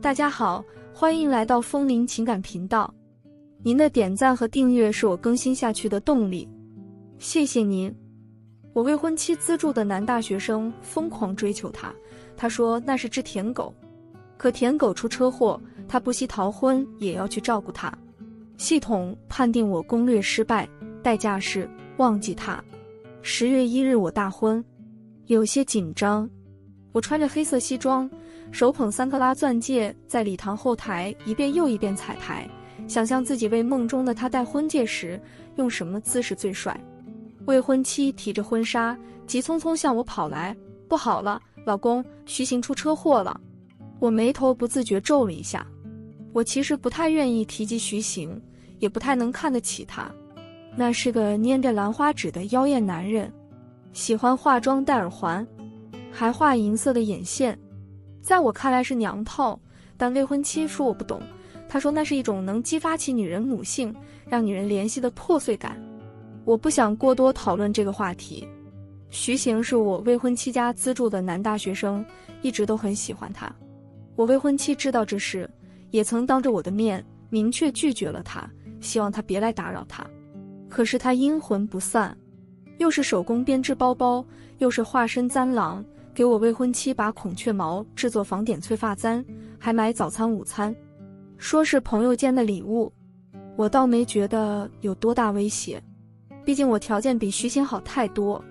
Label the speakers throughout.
Speaker 1: 大家好，欢迎来到风铃情感频道。您的点赞和订阅是我更新下去的动力，谢谢您。我未婚妻资助的男大学生疯狂追求她，他说那是只舔狗，可舔狗出车祸，他不惜逃婚也要去照顾她。系统判定我攻略失败，代价是忘记他。10月1日我大婚，有些紧张。我穿着黑色西装，手捧3克拉钻戒，在礼堂后台一遍又一遍彩排，想象自己为梦中的他戴婚戒时用什么姿势最帅。未婚妻提着婚纱急匆匆向我跑来，不好了，老公，徐行出车祸了。我眉头不自觉皱了一下。我其实不太愿意提及徐行，也不太能看得起他。那是个拈着兰花指的妖艳男人，喜欢化妆戴耳环，还画银色的眼线，在我看来是娘炮，但未婚妻说我不懂，她说那是一种能激发起女人母性，让女人怜惜的破碎感。我不想过多讨论这个话题。徐行是我未婚妻家资助的男大学生，一直都很喜欢他。我未婚妻知道这事，也曾当着我的面明确拒绝了他，希望他别来打扰他。可是他阴魂不散，又是手工编织包包，又是化身簪郎，给我未婚妻把孔雀毛制作仿点翠发簪，还买早餐午餐，说是朋友间的礼物。我倒没觉得有多大威胁，毕竟我条件比徐行好太多。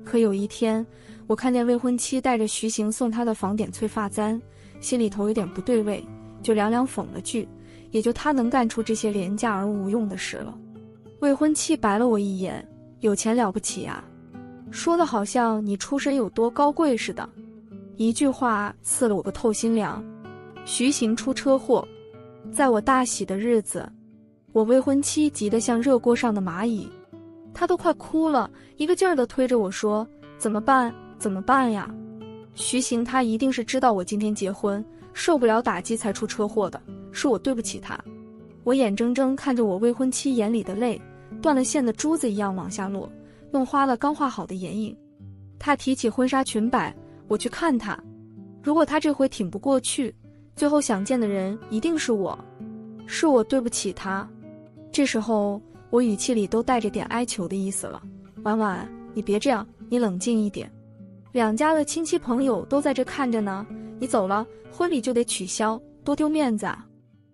Speaker 1: 可有一天，我看见未婚妻带着徐行送她的仿点翠发簪，心里头有点不对味，就凉凉讽了句，也就他能干出这些廉价而无用的事了。未婚妻白了我一眼，有钱了不起啊，说的好像你出身有多高贵似的。一句话刺了我个透心凉。徐行出车祸，在我大喜的日子，我未婚妻急得像热锅上的蚂蚁，她都快哭了，一个劲儿地推着我说，怎么办怎么办呀。徐行他一定是知道我今天结婚，受不了打击才出车祸的，是我对不起他。我眼睁睁看着我未婚妻眼里的泪断了线的珠子一样往下落，弄花了刚画好的眼影。他提起婚纱裙摆，我去看他。如果他这回挺不过去，最后想见的人一定是我，是我对不起他。这时候我语气里都带着点哀求的意思了，婉婉，你别这样，你冷静一点。两家的亲戚朋友都在这看着呢，你走了，婚礼就得取消，多丢面子啊。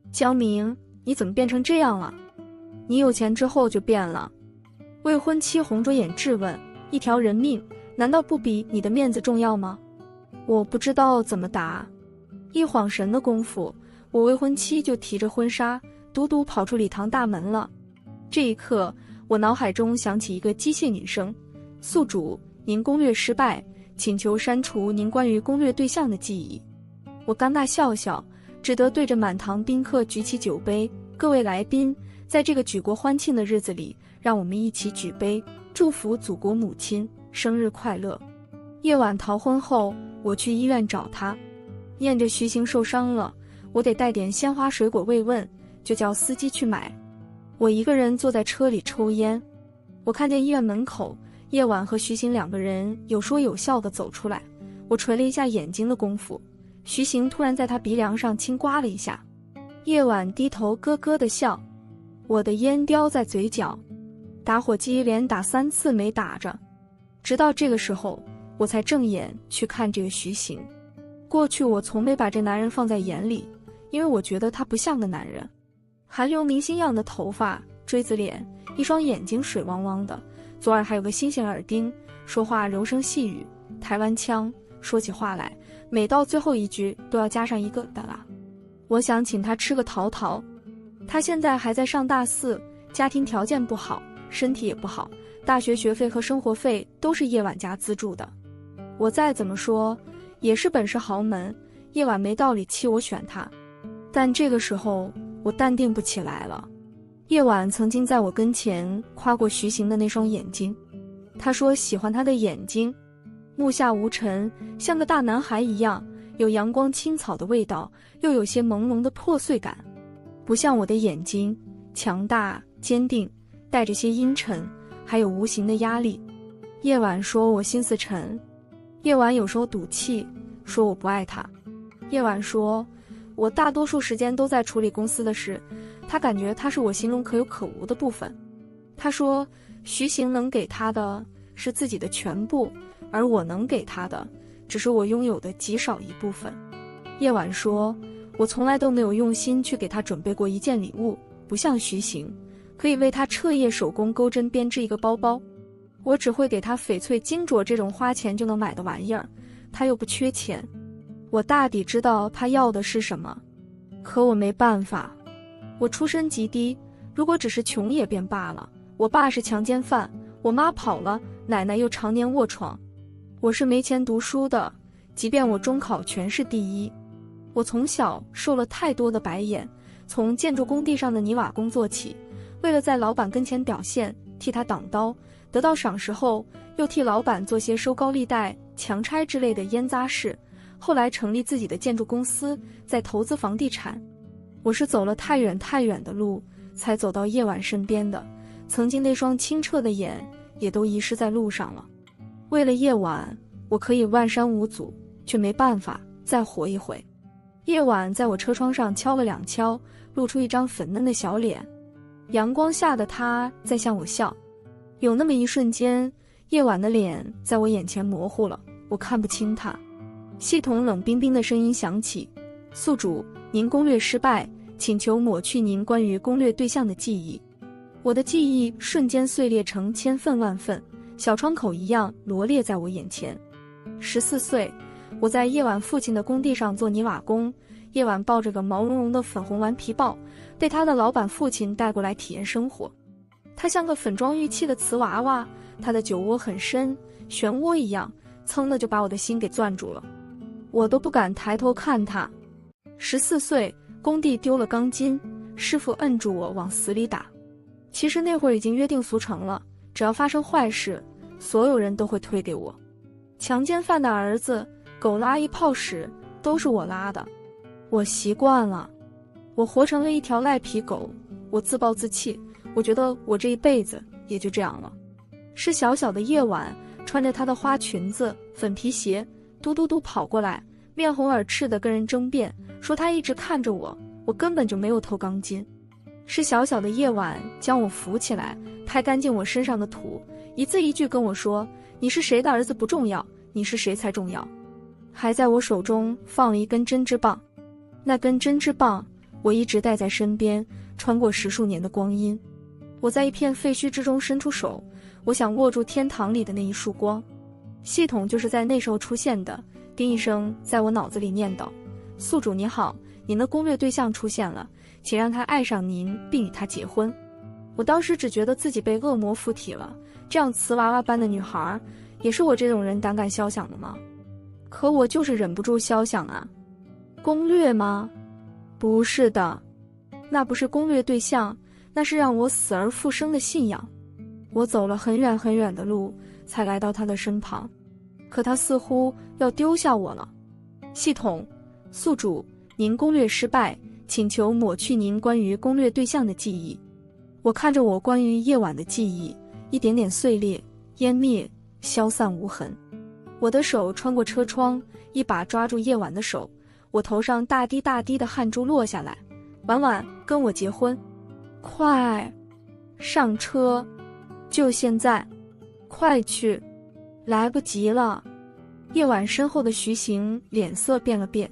Speaker 1: 江明，你怎么变成这样了？你有钱之后就变了。未婚妻红着眼质问，一条人命难道不比你的面子重要吗？我不知道怎么答。一晃神的功夫，我未婚妻就提着婚纱嘟嘟跑出礼堂大门了。这一刻，我脑海中响起一个机械女声，宿主，您攻略失败，请求删除您关于攻略对象的记忆。我尴尬笑笑，只得对着满堂宾客举起酒杯，各位来宾，在这个举国欢庆的日子里，让我们一起举杯，祝福祖国母亲生日快乐。夜晚逃婚后，我去医院找他，念着徐行受伤了，我得带点鲜花水果慰问，就叫司机去买。我一个人坐在车里抽烟。我看见医院门口，夜晚和徐行2个人有说有笑地走出来。我垂了一下眼睛的功夫，徐行突然在他鼻梁上轻刮了一下。夜晚低头咯咯地笑，我的烟叼在嘴角，打火机连打3次没打着。直到这个时候，我才正眼去看这个徐行。过去我从没把这男人放在眼里，因为我觉得他不像个男人。韩流明星样的头发，锥子脸，一双眼睛水汪汪的，左耳还有个星星耳钉，说话柔声细语，台湾腔，说起话来每到最后一句都要加上一个的啦。我想请他吃个桃桃。他现在还在上大4，家庭条件不好，身体也不好，大学学费和生活费都是夜晚家资助的。我再怎么说也是本市豪门，夜晚没道理气我选他。但这个时候我淡定不起来了。夜晚曾经在我跟前夸过徐行的那双眼睛，他说喜欢他的眼睛，目下无尘，像个大男孩一样，有阳光青草的味道，又有些朦胧的破碎感，不像我的眼睛，强大坚定，带着些阴沉，还有无形的压力。夜晚说我心思沉，夜晚有时候赌气，说我不爱他。夜晚说我大多数时间都在处理公司的事，他感觉他是我心中可有可无的部分。他说，徐行能给他的是自己的全部，而我能给他的只是我拥有的极少一部分。叶婉说，我从来都没有用心去给他准备过一件礼物，不像徐行，可以为他彻夜手工钩针编织一个包包。我只会给他翡翠金镯这种花钱就能买的玩意儿，他又不缺钱。我大抵知道他要的是什么，可我没办法。我出身极低，如果只是穷也便罢了。我爸是强奸犯，我妈跑了，奶奶又常年卧床。我是没钱读书的，即便我中考全市第一。我从小受了太多的白眼，从建筑工地上的泥瓦工做起，为了在老板跟前表现，替他挡刀，得到赏识后，又替老板做些收高利贷、强拆之类的烟杂事。后来成立自己的建筑公司，再投资房地产。我是走了太远太远的路，才走到叶婉身边的。曾经那双清澈的眼，也都遗失在路上了。为了叶婉，我可以万山无阻，却没办法再活一回。叶婉在我车窗上敲了2敲，露出一张粉嫩的小脸。阳光下的她在向我笑。有那么一瞬间，叶婉的脸在我眼前模糊了，我看不清她。系统冷冰冰的声音响起：宿主，您攻略失败，请求抹去您关于攻略对象的记忆。我的记忆瞬间碎裂成千份万份，小窗口一样罗列在我眼前。14岁，我在叶婉父亲的工地上做泥瓦工。叶婉抱着个毛茸茸的粉红顽皮豹，被他的老板父亲带过来体验生活。他像个粉妆玉砌的瓷娃娃，他的酒窝很深，漩涡一样，噌的就把我的心给攥住了。我都不敢抬头看他。14岁，工地丢了钢筋，师傅摁住我往死里打。其实那会儿已经约定俗成了，只要发生坏事，所有人都会推给我。强奸犯的儿子，狗拉一泡屎，都是我拉的。我习惯了，我活成了一条赖皮狗。我自暴自弃，我觉得我这一辈子也就这样了。是小小的夜晚，穿着她的花裙子、粉皮鞋，嘟嘟嘟跑过来，面红耳赤地跟人争辩，说她一直看着我，我根本就没有偷钢筋。是小小的夜晚将我扶起来，拍干净我身上的土，一字一句跟我说：“你是谁的儿子不重要，你是谁才重要。”还在我手中放了一根针织棒，那根针织棒我一直带在身边，穿过10数年的光阴。我在一片废墟之中伸出手，我想握住天堂里的那一束光。系统就是在那时候出现的，叮一声在我脑子里念叨：“宿主你好，您的攻略对象出现了，请让他爱上您并与他结婚。”我当时只觉得自己被恶魔附体了，这样瓷娃娃般的女孩，也是我这种人胆敢肖想的吗？可我就是忍不住肖想啊。攻略吗？不是的，那不是攻略对象，那是让我死而复生的信仰。我走了很远很远的路，才来到他的身旁，可他似乎要丢下我了。系统，宿主，您攻略失败，请求抹去您关于攻略对象的记忆。我看着我关于夜晚的记忆，一点点碎裂、湮灭、消散无痕。我的手穿过车窗，一把抓住夜晚的手，我头上大滴大滴的汗珠落下来。婉婉，跟我结婚，快上车，就现在，快去，来不及了。夜晚身后的徐行脸色变了变，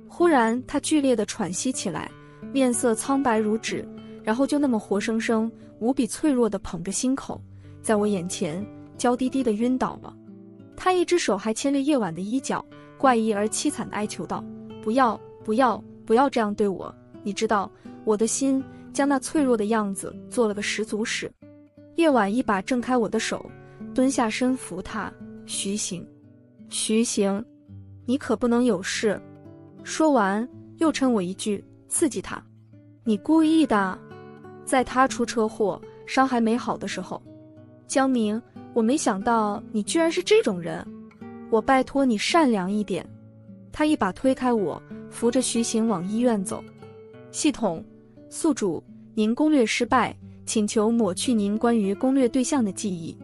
Speaker 1: 忽然他剧烈地喘息起来，面色苍白如纸，然后就那么活生生、无比脆弱地捧着心口，在我眼前娇滴滴地晕倒了。他一只手还牵着夜晚的衣角，怪异而凄惨地哀求道：“不要，不要，不要这样对我！你知道，我的心将那脆弱的样子做了个十足使。”夜晚一把挣开我的手，蹲下身扶他：“徐行，徐行，你可不能有事。”说完，又嗔我一句，刺激他：“你故意的！”在他出车祸、伤还没好的时候，江明，我没想到你居然是这种人，我拜托你善良一点。他一把推开我，扶着徐行往医院走。系统，宿主，您攻略失败，请求抹去您关于攻略对象的记忆。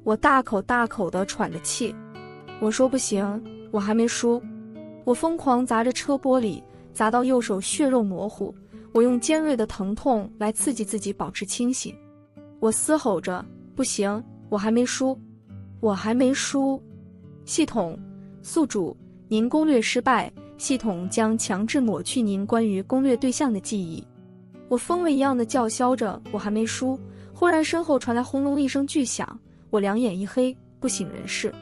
Speaker 1: 我大口大口地喘着气，我说不行，我还没输。我疯狂砸着车玻璃，砸到右手血肉模糊，我用尖锐的疼痛来刺激自己保持清醒。我嘶吼着，不行，我还没输，我还没输。系统，宿主，您攻略失败，系统将强制抹去您关于攻略对象的记忆。我疯了一样的叫嚣着，我还没输。忽然身后传来轰隆一声巨响，我两眼一黑，不省人事。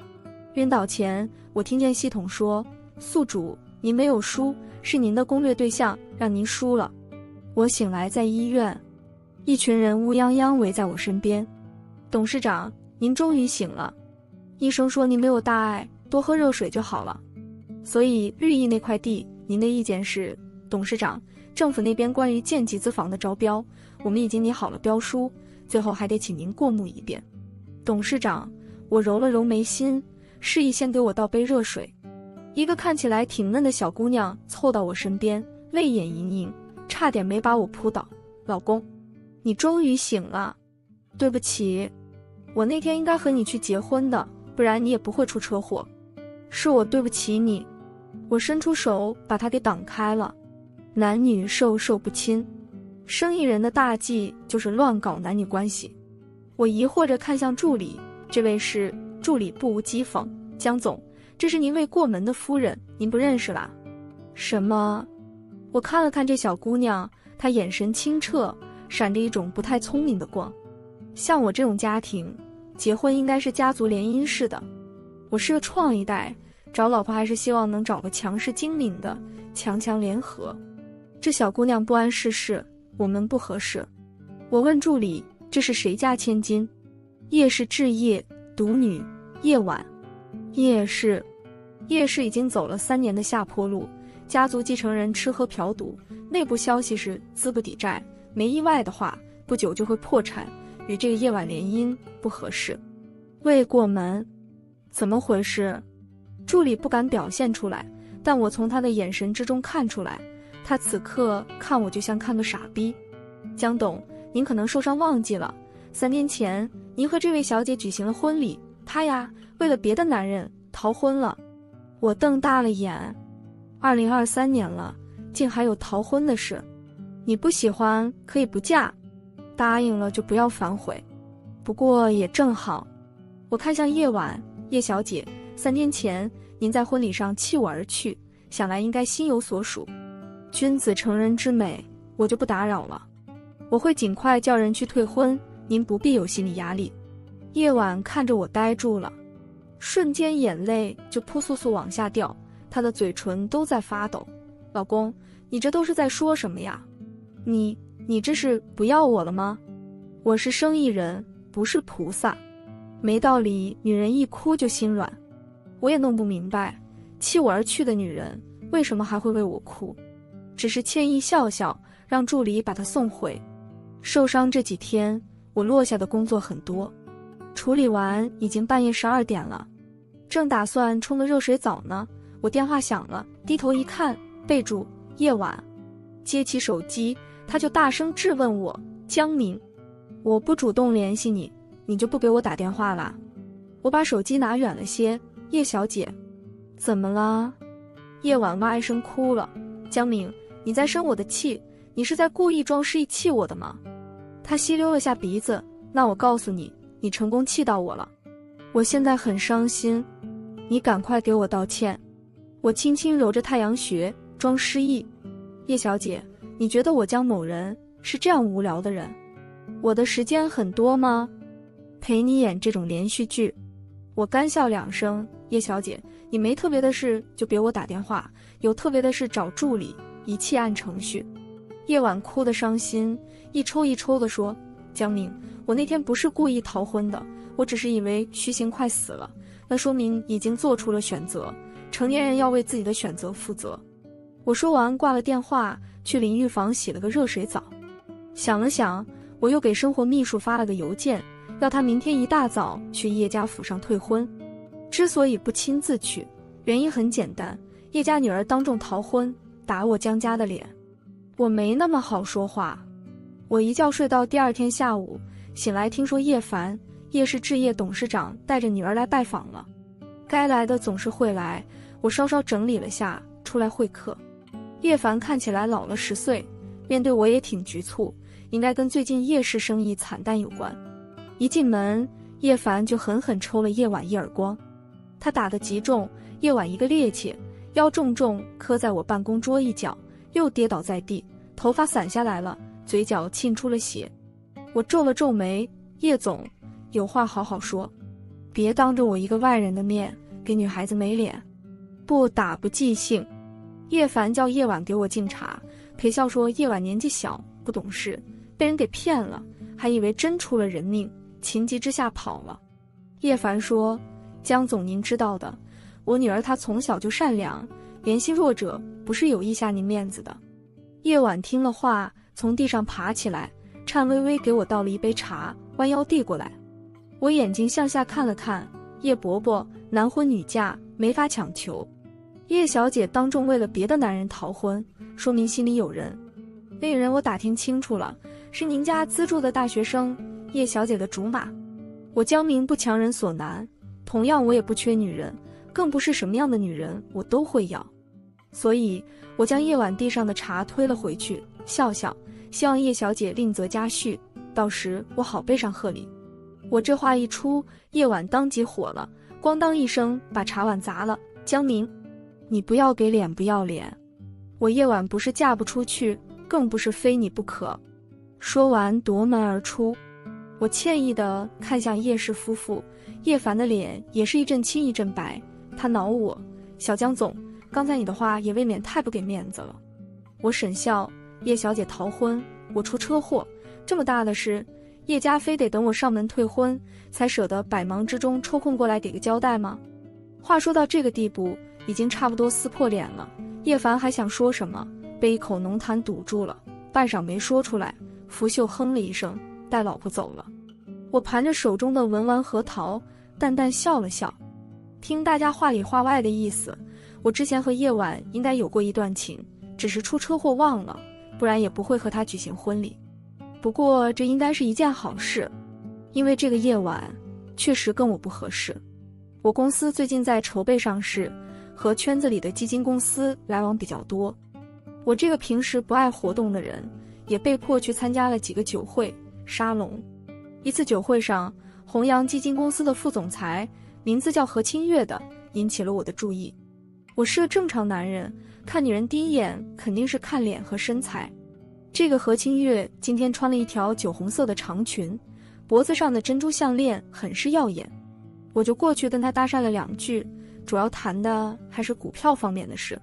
Speaker 1: 晕倒前，我听见系统说，宿主，您没有输，是您的攻略对象让您输了。我醒来在医院，一群人乌泱泱围在我身边。董事长，您终于醒了。医生说您没有大碍，多喝热水就好了。所以日益那块地，您的意见是？董事长，政府那边关于建集资房的招标，我们已经拟好了标书，最后还得请您过目一遍。董事长，我揉了揉眉心，示意先给我倒杯热水。一个看起来挺嫩的小姑娘凑到我身边，泪眼盈盈，差点没把我扑倒。老公，你终于醒了。对不起，我那天应该和你去结婚的，不然你也不会出车祸。是我对不起你。我伸出手把他给挡开了。男女授受不亲，生意人的大忌就是乱搞男女关系。我疑惑着看向助理，这位是助理不无讥讽，江总，这是您未过门的夫人，您不认识啦？什么？我看了看这小姑娘，她眼神清澈，闪着一种不太聪明的光。像我这种家庭，结婚应该是家族联姻式的。我是个创一代，找老婆还是希望能找个强势精明的，强强联合。这小姑娘不谙世事，我们不合适。我问助理，这是谁家千金？叶氏置业，独女，叶婉。叶氏已经走了3年的下坡路，家族继承人吃喝嫖赌，内部消息是资不抵债，没意外的话，不久就会破产，与这个叶婉联姻不合适。未过门，怎么回事？助理不敢表现出来，但我从他的眼神之中看出来，他此刻看我就像看个傻逼。江董，您可能受伤忘记了，3年前您和这位小姐举行了婚礼，她呀，为了别的男人逃婚了。我瞪大了眼，2023年了，竟还有逃婚的事。你不喜欢可以不嫁，答应了就不要反悔。不过也正好。我看向叶婉，叶小姐，3年前您在婚礼上弃我而去，想来应该心有所属。君子成人之美，我就不打扰了。我会尽快叫人去退婚，您不必有心理压力。叶婉看着我呆住了，瞬间眼泪就扑簌簌往下掉，她的嘴唇都在发抖。老公，你这都是在说什么呀？你这是不要我了吗？我是生意人，不是菩萨。没道理，女人一哭就心软。我也弄不明白，弃我而去的女人为什么还会为我哭？只是歉意笑笑，让助理把她送回。受伤这几天，我落下的工作很多，处理完已经半夜12点了，正打算冲个热水澡呢，我电话响了，低头一看，备注叶婉。接起手机，他就大声质问我，江明，我不主动联系你，你就不给我打电话啦？我把手机拿远了些，叶小姐，怎么了？叶婉哇一声哭了。江明，你在生我的气，你是在故意装失忆气我的吗？他吸溜了下鼻子，那我告诉你，你成功气到我了。我现在很伤心，你赶快给我道歉。我轻轻揉着太阳穴，装失忆。叶小姐，你觉得我江某人是这样无聊的人？我的时间很多吗？陪你演这种连续剧。我干笑2声，叶小姐，你没特别的事就别我打电话，有特别的事找助理，一切按程序。叶婉哭得伤心，一抽一抽地说，江明，我那天不是故意逃婚的，我只是以为徐行快死了，那说明已经做出了选择，成年人要为自己的选择负责。我说完挂了电话，去淋浴房洗了个热水澡。想了想，我又给生活秘书发了个邮件，要他明天一大早去叶家府上退婚。之所以不亲自去，原因很简单，叶家女儿当众逃婚，打我江家的脸。我没那么好说话。我一觉睡到第2天下午，醒来听说叶凡，叶氏置业董事长带着女儿来拜访了。该来的总是会来，我稍稍整理了下，出来会客。叶凡看起来老了10岁，面对我也挺局促，应该跟最近夜市生意惨淡有关。一进门，叶凡就狠狠抽了叶婉一耳光，他打得极重，叶婉一个趔趄，腰重重磕在我办公桌一角，又跌倒在地，头发散下来了，嘴角沁出了血。我皱了皱眉，叶总，有话好好说，别当着我一个外人的面给女孩子没脸。不打不记性。叶凡叫叶婉给我敬茶，陪笑说叶婉年纪小不懂事，被人给骗了，还以为真出了人命，情急之下跑了。叶凡说，江总您知道的，我女儿她从小就善良，怜惜弱者，不是有意下您面子的。叶婉听了话，从地上爬起来，颤巍巍给我倒了一杯茶，弯腰递过来。我眼睛向下看了看，叶伯伯男婚女嫁，没法强求。叶小姐当众为了别的男人逃婚，说明心里有人。那个人我打听清楚了，是您家资助的大学生，叶小姐的竹马。我江明不强人所难，同样我也不缺女人，更不是什么样的女人我都会要。所以我将叶婉地上的茶推了回去，笑笑，希望叶小姐另择佳婿，到时我好备上贺礼。我这话一出，叶婉当即火了，咣当一声把茶碗砸了。江明，你不要给脸不要脸，我叶婉不是嫁不出去，更不是非你不可。说完夺门而出。我歉意地看向叶氏夫妇，叶凡的脸也是一阵青一阵白，他恼我，小江总，刚才你的话也未免太不给面子了。我沈笑，叶小姐逃婚，我出车祸，这么大的事，叶家非得等我上门退婚，才舍得百忙之中抽空过来给个交代吗？话说到这个地步，已经差不多撕破脸了。叶凡还想说什么，被一口浓痰堵住了，半晌没说出来。拂袖哼了一声，带老婆走了。我盘着手中的文玩核桃，淡淡笑了笑。听大家话里话外的意思，我之前和叶婉应该有过一段情，只是出车祸忘了，不然也不会和她举行婚礼。不过这应该是一件好事，因为这个叶婉确实跟我不合适。我公司最近在筹备上市，和圈子里的基金公司来往比较多。我这个平时不爱活动的人，也被迫去参加了几个酒会、沙龙。一次酒会上，弘扬基金公司的副总裁，名字叫何清月的，引起了我的注意。我是个正常男人，看女人第一眼肯定是看脸和身材。这个何清月今天穿了一条酒红色的长裙，脖子上的珍珠项链很是耀眼。我就过去跟她搭讪了2句，主要谈的还是股票方面的事。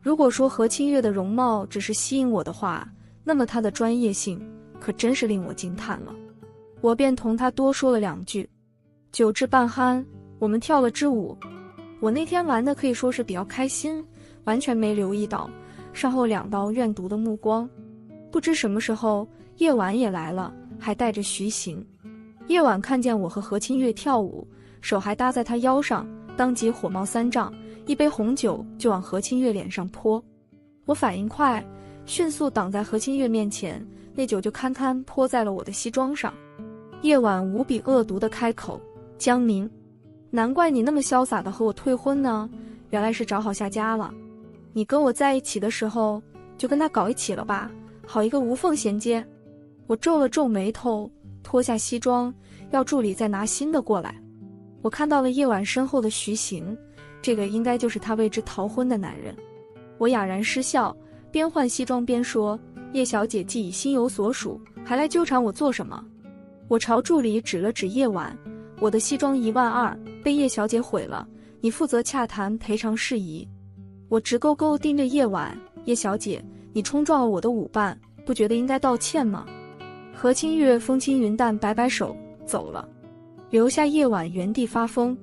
Speaker 1: 如果说何清月的容貌只是吸引我的话，那么她的专业性可真是令我惊叹了。我便同她多说了2句。酒至半酣，我们跳了支舞。我那天玩的可以说是比较开心，完全没留意到身后2道怨毒的目光。不知什么时候，叶婉也来了，还带着徐行。叶婉看见我和何清月跳舞，手还搭在她腰上，当即火冒三丈，一杯红酒就往何清月脸上泼。我反应快，迅速挡在何清月面前，那酒就堪堪泼在了我的西装上。叶婉无比恶毒地开口，江明，难怪你那么潇洒地和我退婚呢，原来是找好下家了。你跟我在一起的时候就跟他搞一起了吧，好一个无缝衔接。我皱了皱眉头，脱下西装，要助理再拿新的过来。我看到了叶婉身后的徐行，这个应该就是他为之逃婚的男人。我哑然失笑，边换西装边说，叶小姐既已心有所属，还来纠缠我做什么？我朝助理指了指叶婉，我的西装1万2，被叶小姐毁了，你负责洽谈赔偿事宜。我直勾勾盯着叶婉，叶小姐，你冲撞了我的舞伴，不觉得应该道歉吗？何清月风轻云淡，摆摆手走了，留下叶婉原地发疯。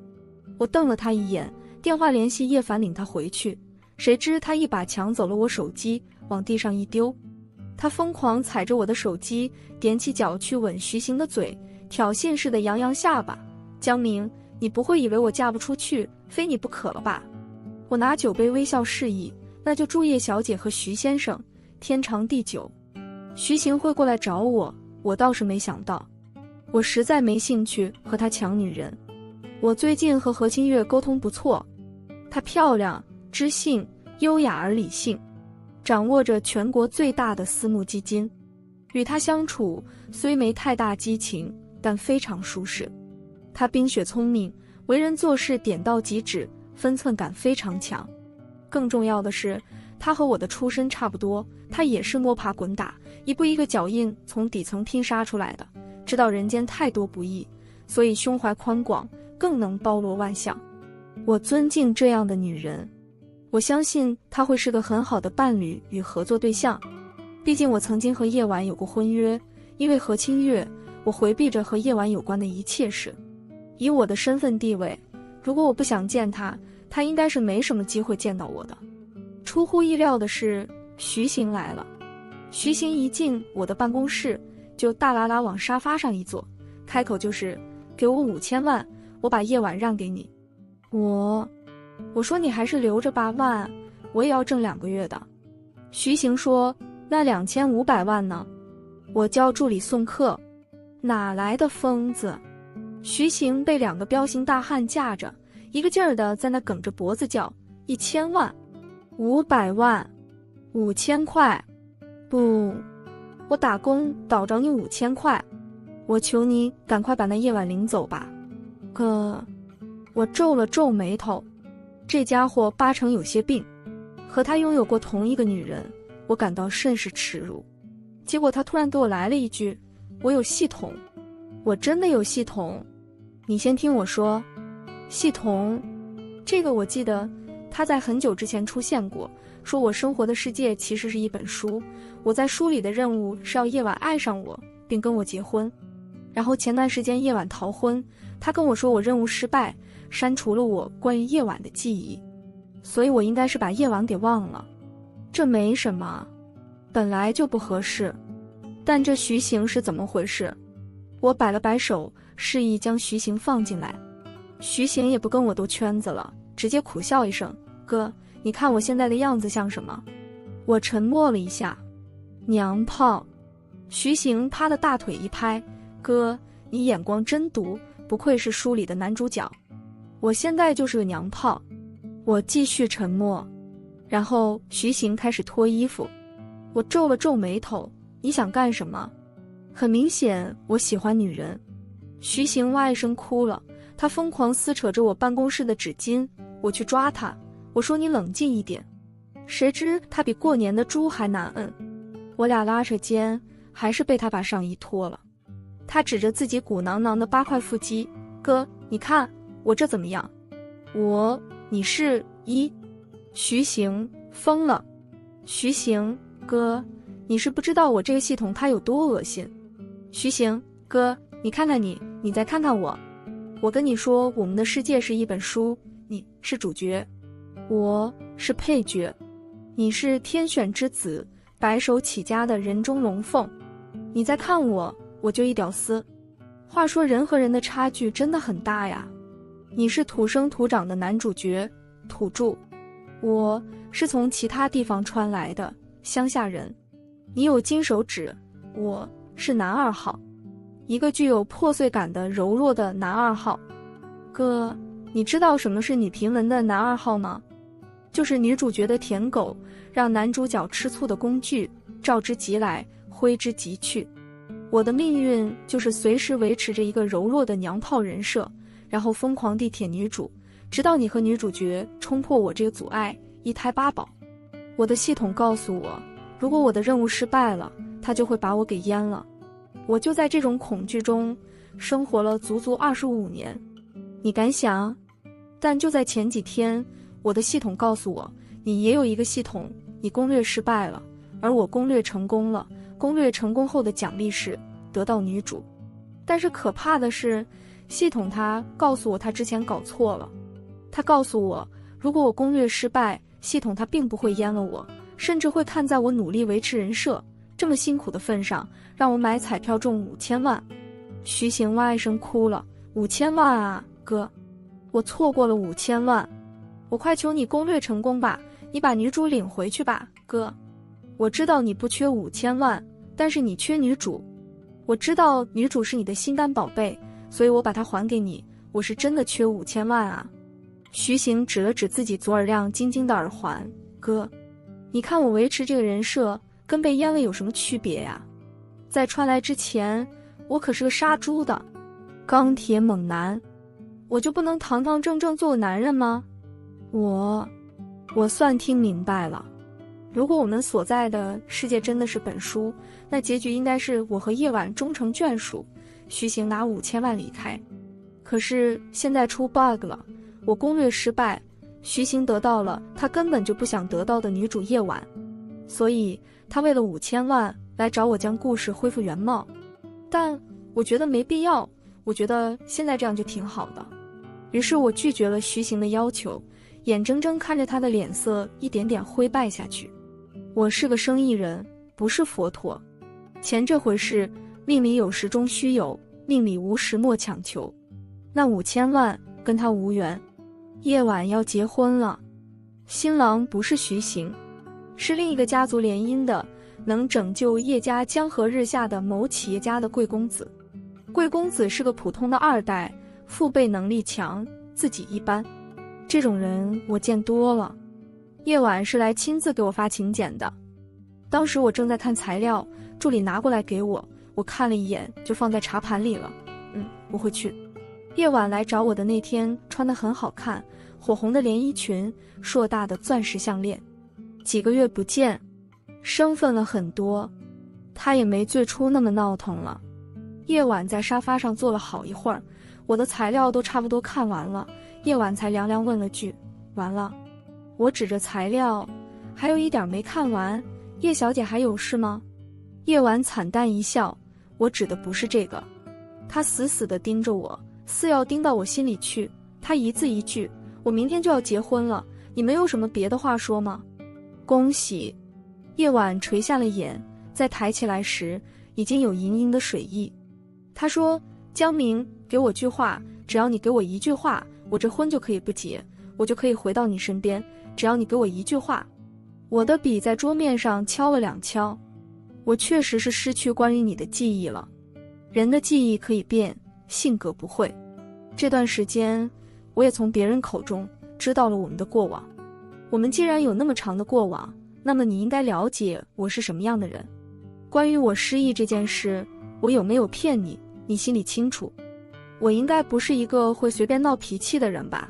Speaker 1: 我瞪了他一眼，电话联系叶凡领他回去，谁知他一把抢走了我手机，往地上一丢。他疯狂踩着我的手机，踮起脚去吻徐行的嘴，挑衅似的扬扬下巴。江明，你不会以为我嫁不出去，非你不可了吧？我拿酒杯微笑示意，那就祝叶小姐和徐先生天长地久。徐行会过来找我，我倒是没想到。我实在没兴趣和他抢女人。我最近和何清月沟通不错，她漂亮、知性、优雅而理性。掌握着全国最大的私募基金。与他相处虽没太大激情，但非常舒适。他冰雪聪明，为人做事点到即止，分寸感非常强。更重要的是，他和我的出身差不多，他也是摸爬滚打，一步一个脚印从底层拼杀出来的，知道人间太多不易，所以胸怀宽广，更能包罗万象。我尊敬这样的女人，我相信她会是个很好的伴侣与合作对象。毕竟我曾经和叶婉有过婚约，因为和亲月，我回避着和叶婉有关的一切事。以我的身份地位，如果我不想见她，她应该是没什么机会见到我的。出乎意料的是，徐行来了。徐行一进我的办公室，就大喇喇往沙发上一坐，开口就是给我5000万，我把叶婉让给你。我说你还是留着8万，我也要挣2个月的。徐行说那2500万呢？我叫助理送客。哪来的疯子？徐行被2个彪形大汉架着，一个劲儿的在那梗着脖子叫1000万、500万、5000块。不，我打工倒着你5000块，我求你赶快把那叶婉领走吧。可我皱了皱眉头，这家伙8成有些病，和他拥有过同一个女人，我感到甚是耻辱。结果他突然给我来了一句，我有系统。我真的有系统。你先听我说。系统这个我记得他在很久之前出现过，说我生活的世界其实是一本书，我在书里的任务是要叶婉爱上我并跟我结婚。然后前段时间叶婉逃婚，他跟我说我任务失败，删除了我关于叶婉的记忆，所以我应该是把叶婉给忘了。这没什么，本来就不合适。但这徐行是怎么回事？我摆了摆手，示意将徐行放进来。徐行也不跟我兜圈子了，直接苦笑一声，哥，你看我现在的样子像什么？我沉默了一下，娘炮。徐行他的大腿一拍，哥，你眼光真毒，不愧是书里的男主角。我现在就是个娘炮。我继续沉默，然后徐行开始脱衣服。我皱了皱眉头，你想干什么？很明显我喜欢女人。徐行哇一声哭了，他疯狂撕扯着我办公室的纸巾，我去抓他，我说你冷静一点。谁知他比过年的猪还难摁，我俩拉扯间，还是被他把上衣脱了。他指着自己鼓囊囊的8块腹肌，哥，你看我这怎么样？你是徐行疯了。徐行哥，你是不知道我这个系统它有多恶心。徐行哥，你看看你再看看我。我跟你说，我们的世界是一本书，你是主角，我是配角。你是天选之子，白手起家的人中龙凤。你再看我，我就一屌丝。话说人和人的差距真的很大呀。你是土生土长的男主角，土著。我是从其他地方穿来的乡下人。你有金手指，我是男2号，一个具有破碎感的柔弱的男2号。哥，你知道什么是女评文的男2号吗？就是女主角的舔狗，让男主角吃醋的工具，召之即来，挥之即去。我的命运就是随时维持着一个柔弱的娘炮人设，然后疯狂地舔女主，直到你和女主角冲破我这个阻碍，一胎8宝。我的系统告诉我，如果我的任务失败了，他就会把我给淹了。我就在这种恐惧中生活了足足25年。你敢想？但就在前几天，我的系统告诉我，你也有一个系统，你攻略失败了，而我攻略成功了。攻略成功后的奖励是得到女主。但是可怕的是，系统它告诉我他之前搞错了。他告诉我，如果我攻略失败，系统它并不会淹了我，甚至会看在我努力维持人设这么辛苦的份上，让我买彩票中5000万。徐行哇一声哭了，5000万啊，哥，我错过了5000万。我快求你攻略成功吧，你把女主领回去吧，哥。我知道你不缺5000万，但是你缺女主。我知道女主是你的心肝宝贝，所以我把它还给你。我是真的缺5000万啊。徐行指了指自己左耳亮晶晶的耳环，哥，你看我维持这个人设，跟被阉了有什么区别呀？在川来之前，我可是个杀猪的，钢铁猛男，我就不能堂堂正正做个男人吗？我算听明白了。如果我们所在的世界真的是本书，那结局应该是我和夜晚终成眷属，徐行拿5000万离开。可是现在出 bug 了，我攻略失败，徐行得到了他根本就不想得到的女主夜晚，所以他为了5000万来找我将故事恢复原貌。但我觉得没必要，我觉得现在这样就挺好的。于是我拒绝了徐行的要求，眼睁睁看着他的脸色一点点灰败下去。我是个生意人，不是佛陀。钱这回事，命里有时终须有，命里无时莫强求。那5000万跟他无缘。夜晚要结婚了，新郎不是徐行，是另一个家族联姻的，能拯救叶家江河日下的某企业家的贵公子。贵公子是个普通的2代，父辈能力强，自己一般。这种人我见多了。夜晚是来亲自给我发请柬的。当时我正在看材料，助理拿过来给我，我看了一眼就放在茶盘里了。我会去。夜晚来找我的那天穿得很好看，火红的连衣裙，硕大的钻石项链。几个月不见，生分了很多，他也没最初那么闹腾了。夜晚在沙发上坐了好一会儿，我的材料都差不多看完了，夜晚才凉凉问了句：完了？我指着材料，还有一点没看完，叶小姐还有事吗？夜晚惨淡一笑，我指的不是这个。他死死地盯着我，似要盯到我心里去。他一字一句：我明天就要结婚了，你没有什么别的话说吗？恭喜。夜晚垂下了眼，再抬起来时已经有盈盈的水意。他说：江明，给我句话，只要你给我一句话，我这婚就可以不结，我就可以回到你身边，只要你给我一句话。我的笔在桌面上敲了2敲。我确实是失去关于你的记忆了。人的记忆可以变，性格不会。这段时间我也从别人口中知道了我们的过往。我们既然有那么长的过往，那么你应该了解我是什么样的人。关于我失忆这件事，我有没有骗你，你心里清楚。我应该不是一个会随便闹脾气的人吧？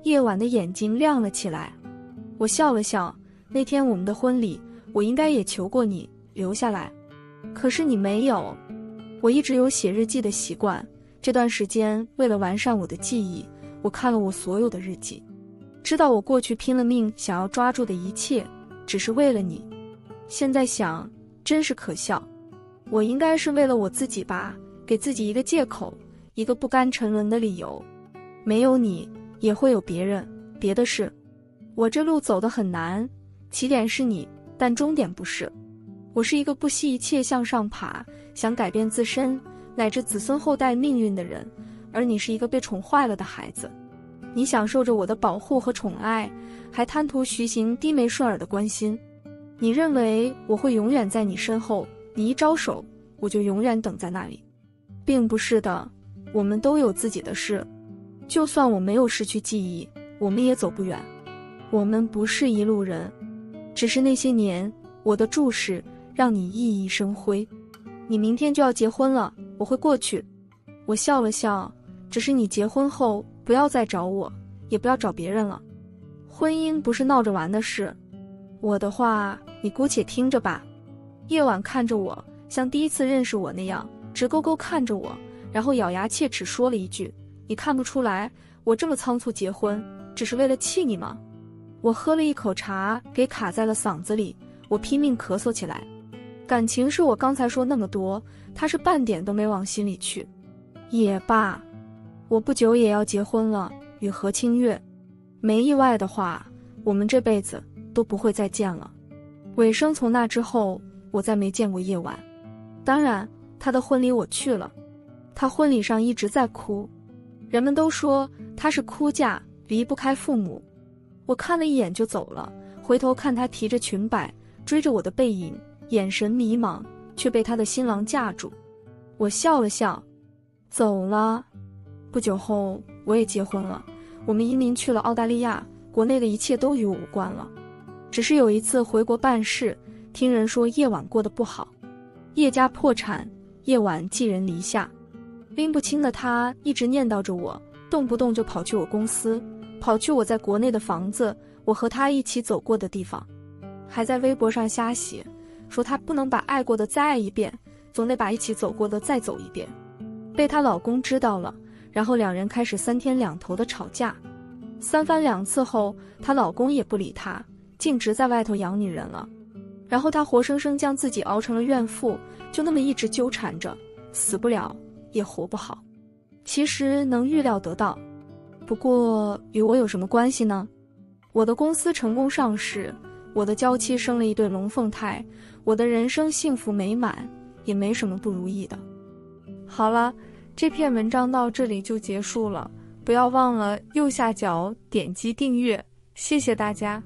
Speaker 1: 夜晚的眼睛亮了起来。我笑了笑，那天我们的婚礼，我应该也求过你留下来，可是你没有。我一直有写日记的习惯，这段时间为了完善我的记忆，我看了我所有的日记，知道我过去拼了命想要抓住的一切，只是为了你。现在想，真是可笑。我应该是为了我自己吧，给自己一个借口，一个不甘沉沦的理由。没有你，也会有别人，别的事。我这路走得很难，起点是你，但终点不是。我是一个不惜一切向上爬，想改变自身乃至子孙后代命运的人，而你是一个被宠坏了的孩子。你享受着我的保护和宠爱，还贪图徐行低眉顺耳的关心。你认为我会永远在你身后，你一招手，我就永远等在那里。并不是的，我们都有自己的事。就算我没有失去记忆，我们也走不远。我们不是一路人，只是那些年我的注视让你熠熠生辉。你明天就要结婚了，我会过去。我笑了笑，只是你结婚后不要再找我，也不要找别人了。婚姻不是闹着玩的事。我的话你姑且听着吧。夜晚看着我，像第一次认识我那样，直勾勾看着我，然后咬牙切齿说了一句：你看不出来我这么仓促结婚只是为了气你吗？我喝了一口茶，给卡在了嗓子里，我拼命咳嗽起来。感情是我刚才说那么多，他是半点都没往心里去。也罢，我不久也要结婚了，与何清月。没意外的话，我们这辈子都不会再见了。尾声从那之后，我再没见过夜晚。当然，他的婚礼我去了，他婚礼上一直在哭，人们都说他是哭嫁，离不开父母。我看了一眼就走了，回头看他提着裙摆追着我的背影，眼神迷茫，却被他的新郎架住。我笑了笑，走了。不久后我也结婚了，我们移民去了澳大利亚，国内的一切都与我无关了。只是有一次回国办事，听人说叶晚过得不好，叶家破产，叶晚寄人篱下。拎不清的他一直念叨着我，动不动就跑去我公司，跑去我在国内的房子，我和他一起走过的地方，还在微博上瞎写，说他不能把爱过的再爱一遍，总得把一起走过的再走一遍。被她老公知道了，然后两人开始3天2头的吵架。3番2次后，她老公也不理她，径直在外头养女人了。然后她活生生将自己熬成了怨妇，就那么一直纠缠着，死不了也活不好。其实能预料得到，不过与我有什么关系呢？我的公司成功上市，我的娇妻生了一对龙凤胎，我的人生幸福美满，也没什么不如意的。好了，这篇文章到这里就结束了，不要忘了右下角点击订阅，谢谢大家。